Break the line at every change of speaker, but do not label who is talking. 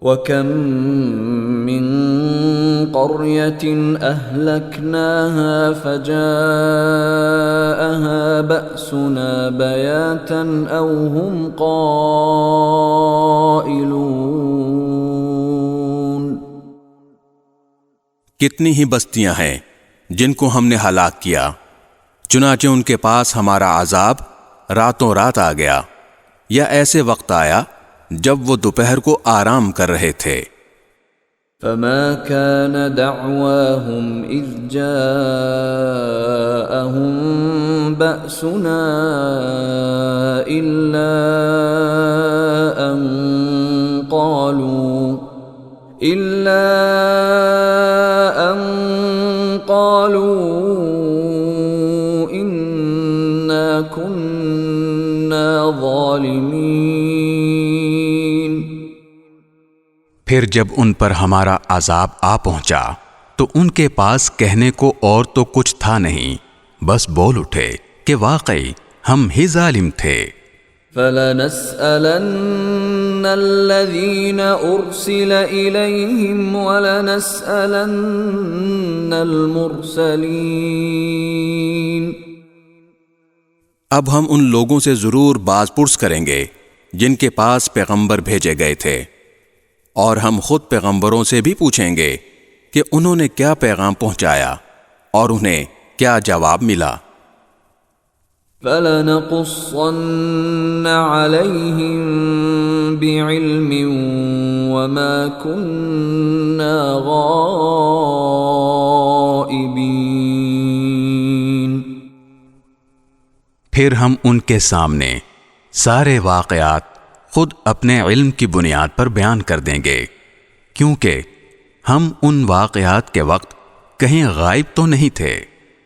وَكَمْ مِنْ قَرْيَةٍ أَهْلَكْنَاهَا فَجَاءَهَا بَأْسُنَا بَيَاتًا أَوْ هُمْ قَائِلُونَ۔
کتنی ہی بستیاں ہیں جن کو ہم نے ہلاک کیا، چنانچہ ان کے پاس ہمارا عذاب راتوں رات آ گیا، یا ایسے وقت آیا جب وہ دوپہر کو آرام کر رہے تھے۔
فَمَا كَانَ دَعْوَاهُمْ إِذْ جَاءَهُمْ بَأْسُنَا إِلَّا أَن قَالُوا إِنَّا كُنَّا ظَالِمِينَ۔
پھر جب ان پر ہمارا عذاب آ پہنچا تو ان کے پاس کہنے کو اور تو کچھ تھا نہیں، بس بول اٹھے کہ واقعی ہم ہی ظالم تھے۔
فَلَنَسْأَلَنَّ الَّذِينَ أُرْسِلَ إِلَيْهِمْ وَلَنَسْأَلَنَّ الْمُرْسَلِينَ۔
اب ہم ان لوگوں سے ضرور باز پرس کریں گے جن کے پاس پیغمبر بھیجے گئے تھے، اور ہم خود پیغمبروں سے بھی پوچھیں گے کہ انہوں نے کیا پیغام پہنچایا اور انہیں کیا جواب ملا۔
فَلَنَقُصَّنَّ عَلَيْهِمْ بِعِلْمٍ وَمَا كُنَّا غَائِبِينَ۔
پھر ہم ان کے سامنے سارے واقعات خود اپنے علم کی بنیاد پر بیان کر دیں گے، کیونکہ ہم ان واقعات کے وقت کہیں غائب تو نہیں تھے۔